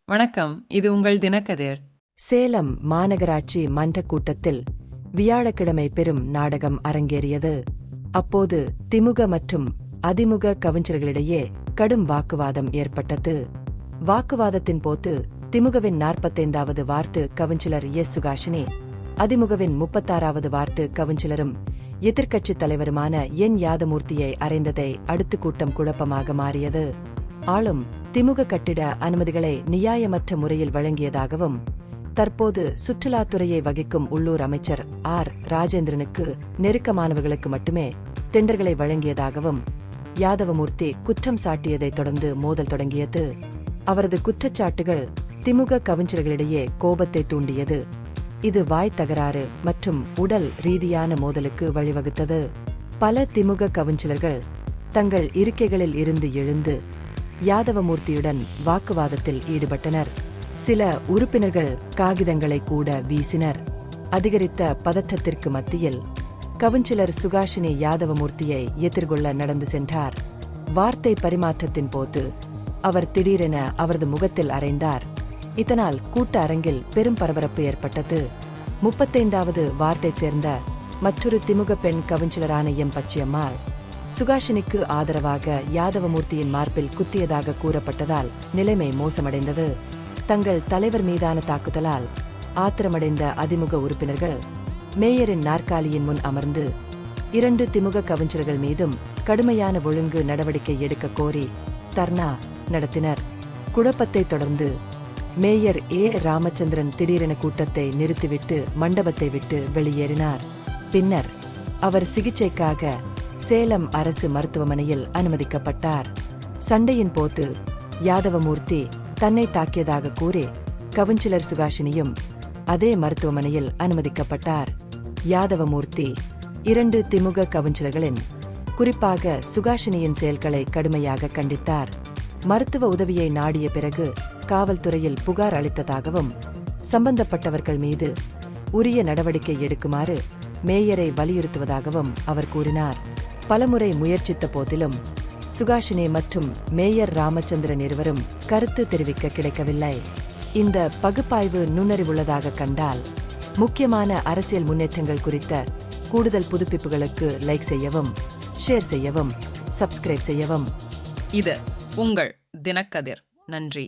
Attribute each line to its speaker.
Speaker 1: வணக்கம், இது உங்கள் தினக்கதிர்.
Speaker 2: சேலம் மாநகராட்சி மன்ற கூட்டத்தில் வியாழக்கிழமை பெரும் நாடகம் அரங்கேறியது. அப்போது திமுக மற்றும் அதிமுக கவுன்சிலர்களிடையே கடும் வாக்குவாதம் ஏற்பட்டது. வாக்குவாதத்தின் போது திமுகவின் 45வது வார்டு கவுன்சிலர் எஸ். சுகாஷினி, அதிமுகவின் 36வது வார்டு கவுன்சிலரும் எதிர்க்கட்சித் தலைவருமான என். யாதமூர்த்தியை அறைந்ததை அடுத்து கூட்டம் குழப்பமாக மாறியது. ஆளும் திமுக கட்டிட அனுமதிகளை நியாயமற்ற முறையில் வழங்கியதாகவும், தற்போது சுற்றுலாத்துறையை வகிக்கும் உள்ளூர் அமைச்சர் ஆர். ராஜேந்திரனுக்கு நெருக்கமானவர்களுக்கு மட்டுமே டெண்டர்களை வழங்கியதாகவும் யாதவமூர்த்தி குற்றம் சாட்டியதைத் தொடர்ந்து மோதல் தொடங்கியது. அவரது குற்றச்சாட்டுகள் திமுக கவுன்சிலர்களிடையே கோபத்தை தூண்டியது. இது வாய் தகராறு மற்றும் உடல் ரீதியான மோதலுக்கு வழிவகுத்தது. பல திமுக கவுன்சிலர்கள் தங்கள் இருக்கைகளில் இருந்து எழுந்து யாதவமூர்த்தியுடன் வாக்குவாதத்தில் ஈடுபட்டனர். சில உறுப்பினர்கள் காகிதங்களை கூட வீசினர். அதிகரித்த பதற்றத்திற்கு மத்தியில் கவுன்சிலர் சுகாஷினி யாதவமூர்த்தியை எதிர்கொள்ள நடந்து சென்றார். வார்த்தை பரிமாற்றத்தின் போது அவர் திடீரென அவரது முகத்தில் அறைந்தார். இதனால் கூட்ட அரங்கில் பெரும் பரபரப்பு ஏற்பட்டது. 35வது வார்டைச் சேர்ந்த மற்றொரு திமுக பெண் கவுன்சிலரான எம். பச்சையம்மாள் சுகாஷினிக்கு ஆதரவாக யாதவமூர்த்தியின் மார்பில் குத்தியதாக கூறப்பட்டதால் நிலைமை மோசமடைந்தது. தங்கள் தலைவர் மீதான தாக்குதலால் ஆத்திரமடைந்த அதிமுக உறுப்பினர்கள் மேயரின் நாற்காலியின் முன் அமர்ந்து 2 திமுக கவுன்சிலர்கள் மீதும் கடுமையான ஒழுங்கு நடவடிக்கை எடுக்க கோரி தர்ணா நடத்தினர். குழப்பத்தை தொடர்ந்து மேயர் ஏ. ராமச்சந்திரன் திடீரென கூட்டத்தை நிறுத்திவிட்டு மண்டபத்தை விட்டு வெளியேறினார். பின்னர் அவர் சிகிச்சைக்காக சேலம் அரசு மருத்துவமனையில் அனுமதிக்கப்பட்டார். சண்டையின் போது யாதவமூர்த்தி தன்னை தாக்கியதாக கூறி கவுன்சிலர் சுகாஷினியும் அதே மருத்துவமனையில் அனுமதிக்கப்பட்டார். யாதவமூர்த்தி 2 திமுக கவுன்சிலர்களின், குறிப்பாக சுகாஷினியின் செயல்களை கடுமையாக கண்டித்தார். மருத்துவ உதவியை நாடிய பிறகு காவல்துறையில் புகார் அளித்ததாகவும், சம்பந்தப்பட்டவர்கள் மீது உரிய நடவடிக்கை எடுக்குமாறு மேயரை வலியுறுத்துவதாகவும் அவர் கூறினார். பலமுறை முயற்சித்த போதிலும் சுகாஷினி மற்றும் மேயர் ராமச்சந்திரன் இருவரும் கருத்து தெரிவிக்க கிடைக்கவில்லை. இந்த பகுப்பாய்வு நுண்ணறிவுள்ளதாக கண்டால் முக்கியமான அரசியல் முன்னேற்றங்கள் குறித்த கூடுதல் புதுப்பிப்புகளுக்கு லைக் செய்யவும், ஷேர் செய்யவும், சப்ஸ்கிரைப் செய்யவும்.
Speaker 1: இது உங்கள் தினக்கதிர். நன்றி.